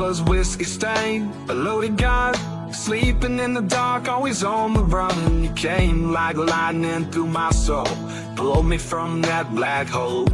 was whiskey stained, a loaded gun, sleeping in the dark, always on the run. You came like lightning through my soul, pulled me from that black hole.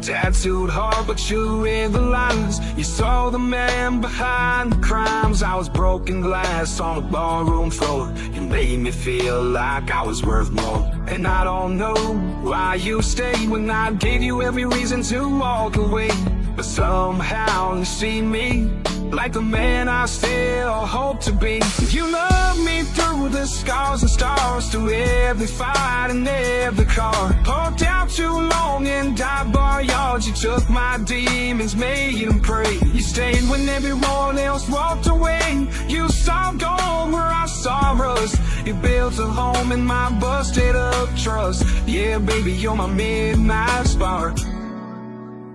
Tattooed heart, but you read the lines. You saw the man behind the crimes. I was broken glass on a barroom floor. You made me feel like I was worth more. And I don't know why you stayed when I gave you every reason to walk away. But somehow you see me like the man I still hope to be. You love me through the scars and stars, through every fight and every car. Parked out too long in dive bar yards. You took my demons, made them pray. You stayed when everyone else walked away. You saw gold where I saw rust. You built a home in my busted up trust. Yeah, baby, you're my midnight spark.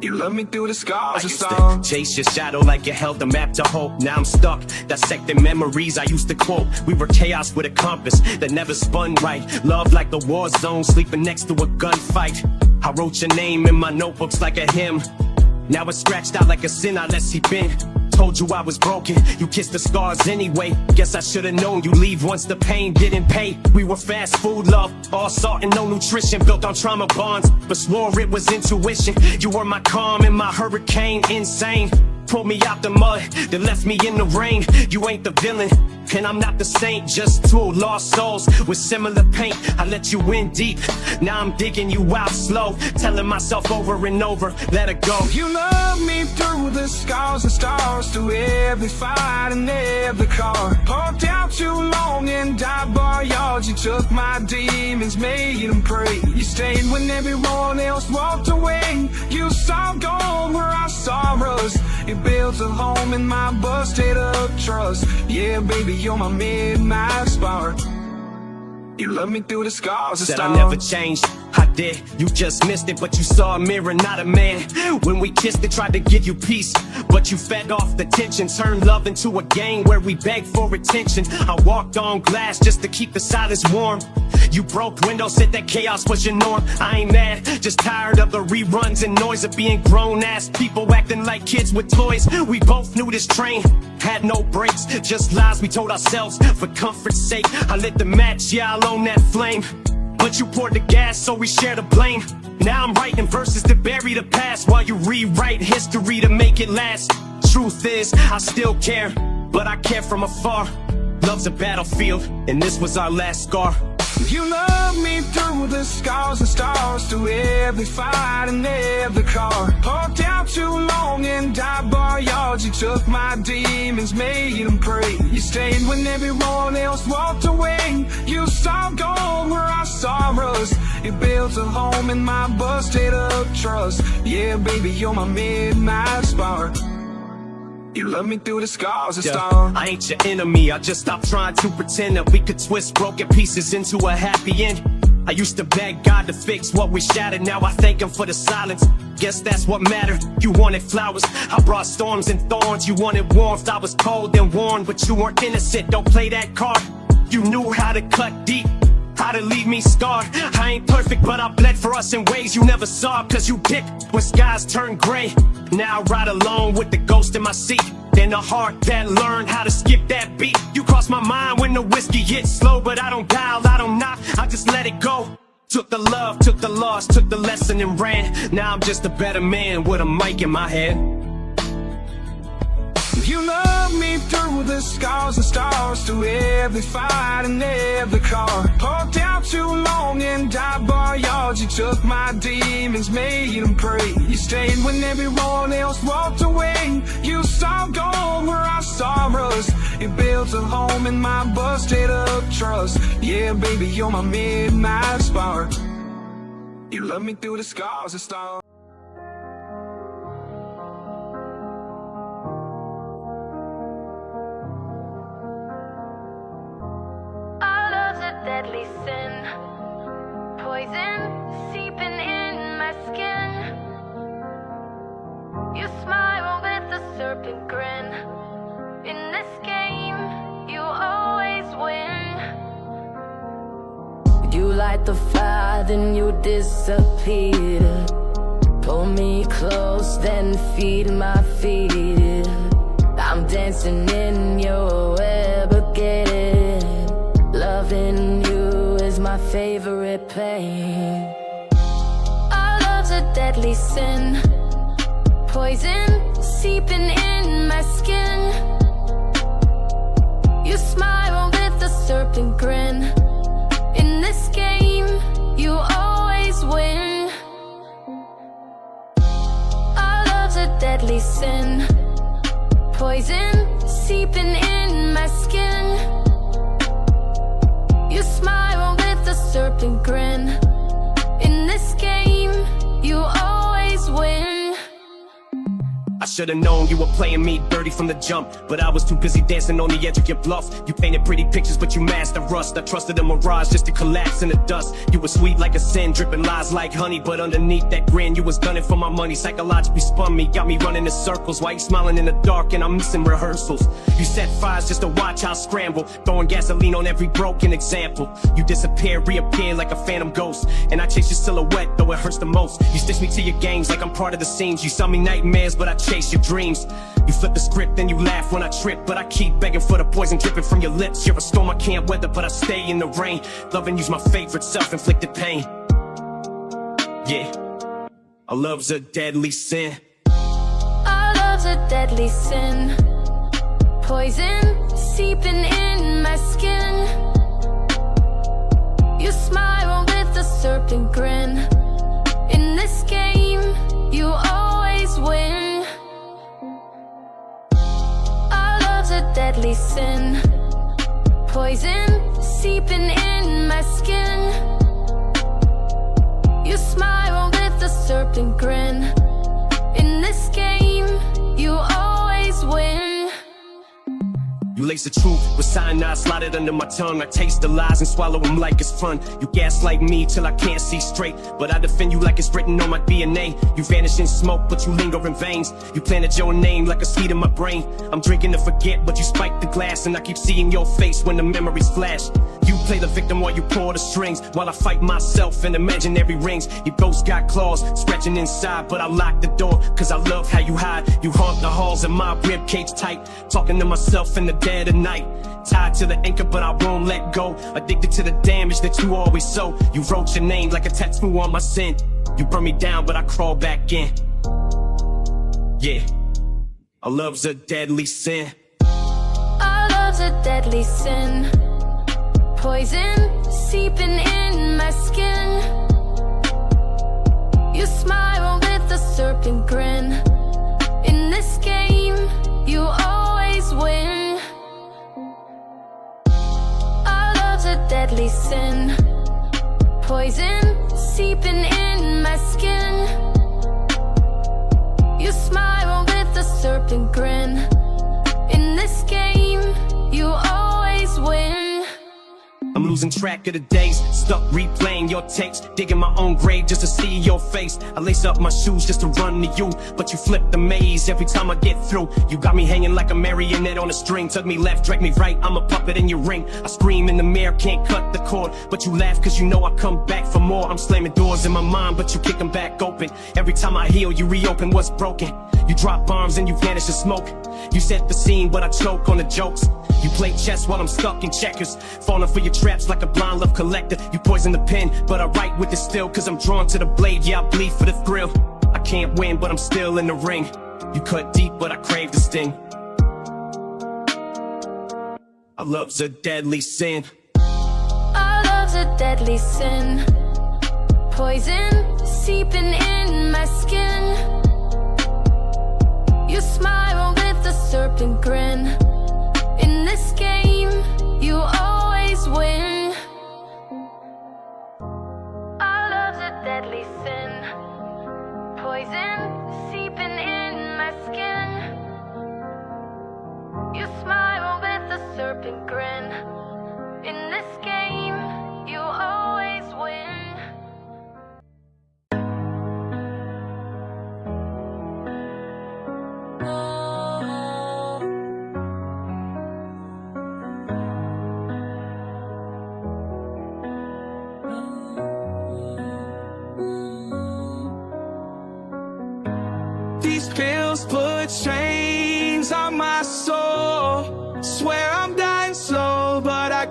You love me through the scars and stars. Chase your shadow like you held a map to hope. Now I'm stuck, dissecting memories I used to quote. We were chaos with a compass that never spun right. Love like the war zone, sleeping next to a gunfight. I wrote your name in my notebooks like a hymn. Now it's scratched out like a sin I let seep in. Told you I was broken, you kissed the scars anyway. Guess I should've known you leave once the pain didn't pay. We were fast food love, all salt and no nutrition, built on trauma bonds, but swore it was intuition. You were my calm in my hurricane, insane. Pulled me out the mud, that left me in the rain. You ain't the villain, and I'm not the saint. Just two lost souls with similar paint. I let you in deep, now I'm digging you out slow. Telling myself over and over, let it go. You love me through the scars and stars, through every fight and every car. Parked out too long in dive bar yards. You took my demons, made them pray. You stayed when everyone else walked away. You saw gold where I saw rust. You built a home in my busted up trust. Yeah, baby, you're my midnight spark. You love me through the scars and Said stars. I never changed, I did. You just missed it, but you saw a mirror, not a man. When we kissed it, tried to give you peace, but you fed off the tension. Turned love into a game where we begged for attention. I walked on glass just to keep the silence warm. You broke windows, said that chaos was your norm. I ain't mad, just tired of the reruns and noise of being grown-ass people acting like kids with toys. We both knew this train had no brakes, just lies we told ourselves for comfort's sake. I lit the match, yeah, I'll own that flame, but you poured the gas, so we share the blame. Now I'm writing verses to bury the past, while you rewrite history to make it last. Truth is, I still care, but I care from afar. Love's a battlefield, and this was our last scar. You love me through the scars and stars, through every fight and every car. Parked out too long in dive bar yards. You took my demons, made them pray. You stayed when everyone else walked away. You saw gold where I saw rust. You built a home in my busted up trust. Yeah, baby, you're my midnight spark. You love me through the scars and stars. I ain't your enemy, I just stopped trying to pretend that we could twist broken pieces into a happy end. I used to beg God to fix what we shattered, now I thank him for the silence. Guess that's what mattered. You wanted flowers, I brought storms and thorns. You wanted warmth, I was cold and warm. But you weren't innocent, don't play that card. You knew how to cut deep, how to leave me scarred. I ain't perfect, but I bled for us in ways you never saw. Cause you dipped when skies turned gray. Now I ride alone with the ghost in my seat, and a heart that learned how to skip that beat. You cross my mind when the whiskey hits slow, but I don't dial, I don't knock, I just let it go. Took the love, took the loss, took the lesson and ran. Now I'm just a better man with a mic in my head. You love me through the scars and stars, through every fight and every car. Parked out too long in dive bar yards. You took my demons, made them pray. You stayed when everyone else walked away. You saw gold where I saw rust. You built a home in my busted up trust. Yeah, baby, you're my midnight spark. You love me through the scars and stars. Deadly sin, poison seeping in my skin. You smile with a serpent grin. In this game, you always win. You light the fire, then you disappear. Pull me close, then feed my feet. I'm dancing in your web again. Loving you is my favorite pain. Our love's a deadly sin, poison seeping in my skin. You smile with a serpent grin. In this game, you always win. Our love's a deadly sin, poison seeping in my skin. You smile with a serpent grin. In this game, you always win. I should've known you were playing me dirty from the jump, but I was too busy dancing on the edge of your bluff. You painted pretty pictures, but you masked the rust. I trusted a mirage just to collapse in the dust. You were sweet like a sin, dripping lies like honey, but underneath that grin, you was gunning for my money. Psychologically spun me, got me running in circles while you smiling in the dark, and I'm missing rehearsals. You set fires just to watch how I scramble, throwing gasoline on every broken example. You disappear, reappear like a phantom ghost, and I chase your silhouette, though it hurts the most. You stitch me to your games like I'm part of the scenes. You sell me nightmares, but I chase your dreams. You flip the script and you laugh when I trip, but I keep begging for the poison dripping from your lips. You're a storm I can't weather, but I stay in the rain. Loving you's my favorite self-inflicted pain. Yeah, our love's a deadly sin. Our love's a deadly sin, poison seeping in my skin. You smile with a serpent grin. In this game, you always win. A deadly sin, poison seeping in my skin. You smile with a serpent grin. In this game, you always win. You lace the truth with cyanide, slide it under my tongue. I taste the lies and swallow them like it's fun. You gaslight me till I can't see straight, but I defend you like it's written on my DNA. You vanish in smoke, but you linger in veins. You planted your name like a seed in my brain. I'm drinking to forget, but you spike the glass, and I keep seeing your face when the memories flash. You play the victim while you pull the strings, while I fight myself in imaginary rings. Your ghost got claws, scratching inside, but I lock the door, cause I love how you hide. You haunt the halls of my ribcage tight, talking to myself in the dead of night. Tied to the anchor, but I won't let go. Addicted to the damage that you always sow. You wrote your name like a tattoo on my sin. You burn me down, but I crawl back in. Yeah, our love's a deadly sin. Our love's a deadly sin, poison seeping in my skin. You smile with a serpent grin. In this game, you always win. Our love's a deadly sin, poison seeping in my skin. You smile with a serpent grin. In this game, you always win. I'm losing track of the days, stuck replaying your tapes, digging my own grave just to see your face. I lace up my shoes just to run to you, but you flip the maze every time I get through. You got me hanging like a marionette on a string, tug me left, drag me right, I'm a puppet in your ring. I scream in the mirror, can't cut the cord, but you laugh cause you know I come back for more. I'm slamming doors in my mind, but you kick them back open. Every time I heal, you reopen what's broken. You drop bombs and you vanish in smoke. You set the scene, but I choke on the jokes. You play chess while I'm stuck in checkers, falling for your traps like a blind love collector. You poison the pen, but I write with it still, cause I'm drawn to the blade, yeah, I bleed for the thrill. I can't win, but I'm still in the ring. You cut deep, but I crave the sting. Our love's a deadly sin. Our love's a deadly sin, poison seeping in my skin. You smile with a serpent grin. In this game, you always win. Our love's a deadly sin, poison seeping in my skin. You smile with a serpent grin. In this game, you always win.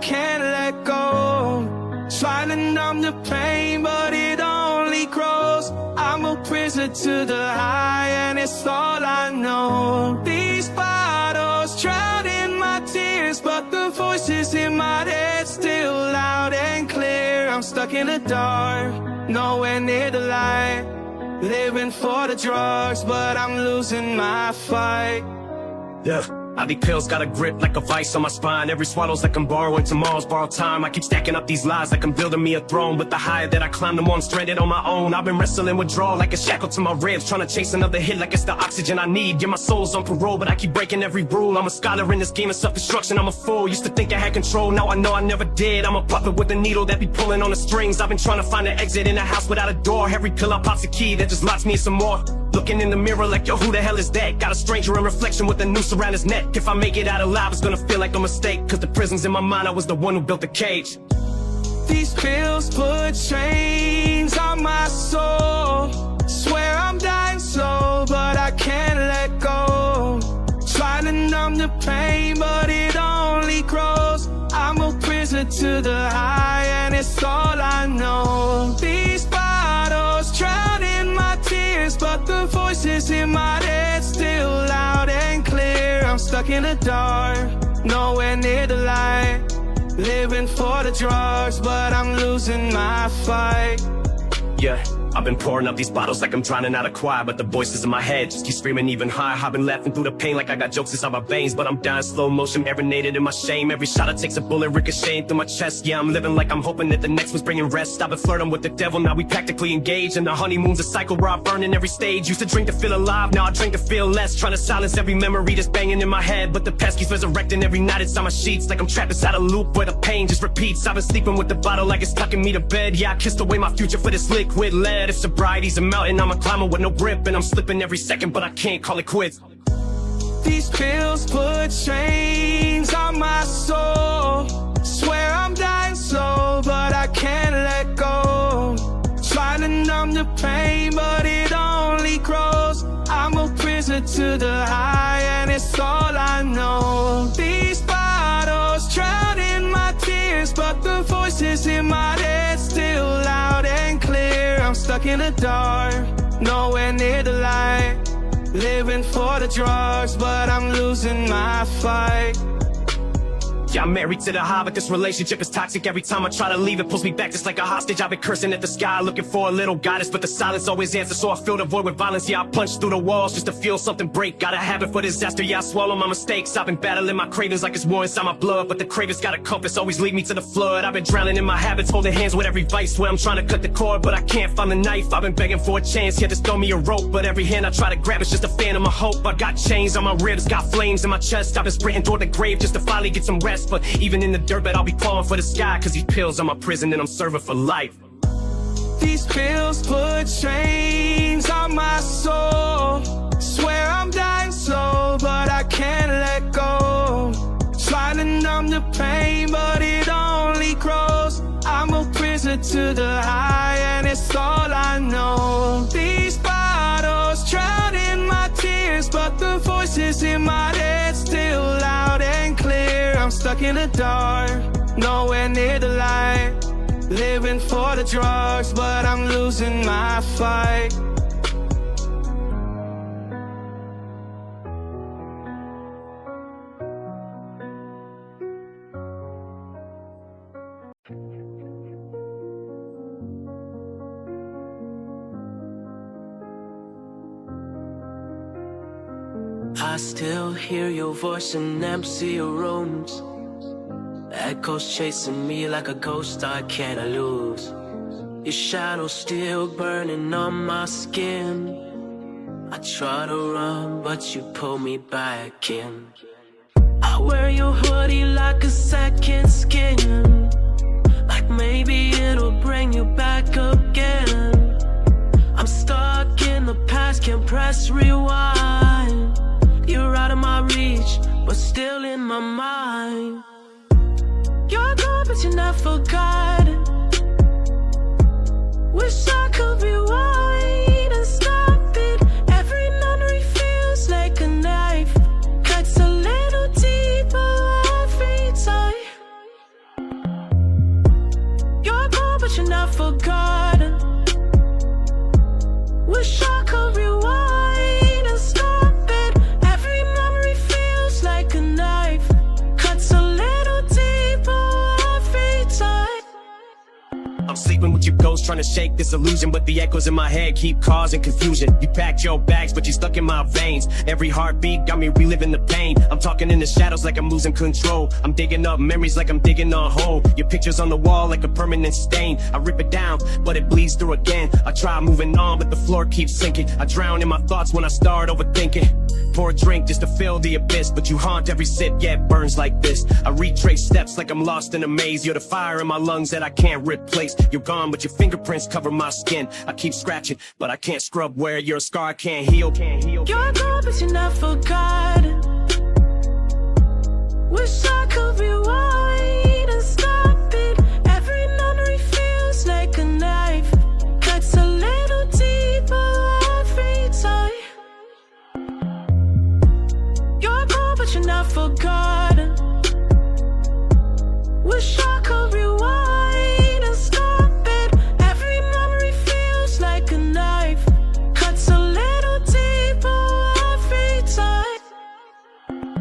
can't let go. Trying to numb the pain, but it only grows. I'm a prisoner to the high, and it's all I know. These bottles drown in my tears, but the voices in my head still loud and clear. I'm stuck in the dark, nowhere near the light. Living for the drugs, but I'm losing my fight. Yeah. IV pills got a grip like a vice on my spine. Every swallow's like I'm borrowing tomorrow's borrowed time. I keep stacking up these lies like I'm building me a throne. But the higher that I climb, the more I'm stranded on my own. I've been wrestling withdrawal like a shackle to my ribs, trying to chase another hit like it's the oxygen I need. Yeah, my soul's on parole, but I keep breaking every rule. I'm a scholar in this game of self-destruction, I'm a fool. Used to think I had control, now I know I never did. I'm a puppet with a needle that be pulling on the strings. I've been trying to find an exit in a house without a door. Every pill I pop's a key that just locks me in some more. Looking in the mirror like, yo, who the hell is that? Got a stranger in reflection with a noose around his neck. If I make it out alive, it's gonna feel like a mistake, cause the prison's in my mind, I was the one who built the cage. These pills put chains on my soul. Swear I'm dying slow, but I can't let go. Trying to numb the pain, but it only grows. I'm a prisoner to the high, and it's all I know. These bottles drown in my tears, but the voices in my head still loud and clear. I'm stuck in the dark, nowhere near the light. Living for the drugs, but I'm losing my fight. Yeah, I've been pouring up these bottles like I'm drowning out a choir, but the voices in my head just keep screaming even higher. I've been laughing through the pain like I got jokes inside my veins, but I'm dying slow motion, marinated in my shame. Every shot it takes a bullet ricocheting through my chest. Yeah, I'm living like I'm hoping that the next one's bringing rest. I've been flirting with the devil, now we practically engaged, and the honeymoon's a cycle where I burn in every stage. Used to drink to feel alive, now I drink to feel less. Trying to silence every memory that's banging in my head, but the past keeps resurrecting every night inside my sheets. Like I'm trapped inside a loop where the pain just repeats. I've been sleeping with the bottle like it's tucking me to bed. Yeah, I kissed away my future for this liquid lead. If sobriety's a mountain, I'm a climber with no grip, and I'm slipping every second, but I can't call it quits. These pills put chains on my soul. Swear I'm dying slow, but I can't let go. Trying to numb the pain, but it only grows. I'm a prisoner to the high, and it's all I know. These bottles drown in my tears, but the voices in my head still loud and clear. I'm stuck in the dark, nowhere near the light. Living for the drugs, but I'm losing my fight. Yeah, I'm married to the high, but this relationship is toxic. Every time I try to leave, it pulls me back just like a hostage. I've been cursing at the sky, looking for a little guidance, but the silence always answers, so I fill the void with violence. Yeah, I punch through the walls just to feel something break. Got a habit for disaster, yeah, I swallow my mistakes. I've been battling my cravings like it's war inside my blood, but the cravings got a compass, always lead me to the flood. I've been drowning in my habits, holding hands with every vice, where I'm trying to cut the cord, but I can't find the knife. I've been begging for a chance, yeah, just throw me a rope, but every hand I try to grab is just a fan of my hope. I got chains on my ribs, got flames in my chest. I've been sprinting toward the grave just to finally get some rest, but even in the dirt, but I'll be clawing for the sky, cause these pills are my prison and I'm serving for life. These pills put chains on my soul. Swear I'm dying slow, but I can't let go. Trying to numb the pain, but it only grows. I'm a prisoner to the high, and it's all I know. These bottles drown in my tears, but the voices in my head still loud and clear. I'm stuck in the dark, nowhere near the light. Living for the drugs, but I'm losing my fight. I still hear your voice in empty rooms, echoes chasing me like a ghost I can't lose. Your shadow still burning on my skin. I try to run, but you pull me back in. I wear your hoodie like a second skin, like maybe it'll bring you back again. I'm stuck in the past, can't press rewind. You're out of my reach, but still in my mind. You're gone, but you're not forgotten. Wish I could rewind and stop it. Every memory feels like a knife, cuts a little deeper every time. forgotten. Wish I could rewind and stop it. Every memory feels like a knife, cuts a little deeper every time. I'm sleeping with your ghost, trying to shake this illusion, but the echoes in my head keep causing confusion. You packed your bags, but you're stuck in my veins. Every heartbeat got me reliving the pain. I'm talking in the shadows like I'm losing control. I'm digging up memories like I'm digging a hole. Your picture's on the wall like a permanent stain. I rip it down, but it bleeds through again. I try moving on, but the floor keeps sinking. I drown in my thoughts when I start overthinking. Pour a drink just to fill the abyss, but you haunt every sip, yeah, it burns like this. I retrace steps like I'm lost in a maze. You're the fire in my lungs that I can't replace. You're gone, but your fingerprints cover my skin. I keep scratching, but I can't scrub where you're a scar I can't heal. You're gone, but you're not forgotten. Wish I could rewind and stop it. Every memory feels like a knife, cuts a little deeper every time. You're gone, but you're not forgotten. Wish I could rewind and stop it. Every memory feels like a knife, cuts a little deeper every time.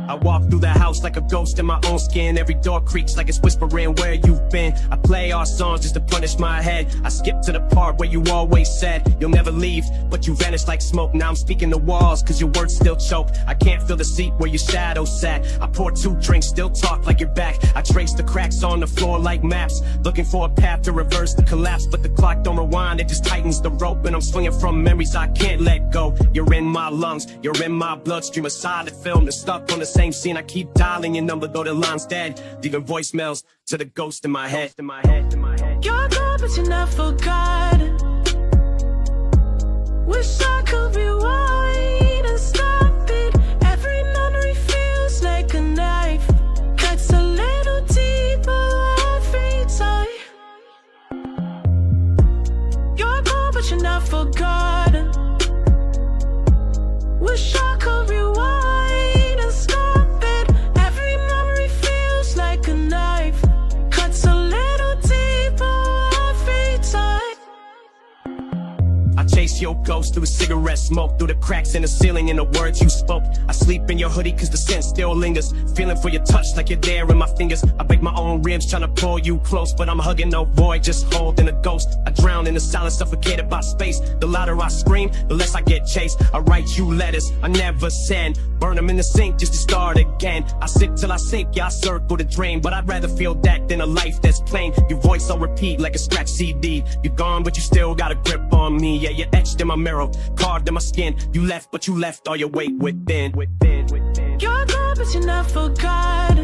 I walk through the house like a ghost in my own skin. Every door creaks like it's whispering where you've been. I play our songs just to punish my head. I skip to the part where you always said you'll never leave, but you vanished like smoke. Now I'm speaking to walls cause your words still choke. I can't feel the seat where your shadow sat. I pour 2 drinks, still talk like you're back. I trace the cracks on the floor like maps, looking for a path to reverse the collapse, but the clock don't rewind, it just tightens the rope. And I'm swinging from memories I can't let go. You're in my lungs, you're in my bloodstream. A silent film that's stuck on the same scene. I keep dialing your number though the line's dead, leaving voicemails to the ghost in my head. You're gone, but you're not forgotten. Wish I could rewind and stop it. Every memory feels like a knife, cuts a little deeper every time. You're gone, but you're not forgotten. Wish I could rewind and stop it. Every memory feels like a knife, cuts a little deeper every time. I chase your ghost through cigarette smoke, through the cracks in the ceiling and the words you spoke. I sleep in your hoodie cause the scent still lingers, feeling for your touch like you're there in my fingers. I break my own ribs trying to pull you close, but I'm hugging no void, just holding a ghost. I drown in the silence, suffocated by space. The louder I scream, the less I get chased. I write you letters I never send, burn them in the sink just to start again. I sip till I sink, yeah, I circle the drain, but I'd rather feel that than a life that's plain. Your voice on repeat like a scratch CD. You're gone, but you still got a grip on me. Yeah, you're etched in my marrow, carved in my skin. You left, but you left all your weight within. You're gone, but you're not forgotten.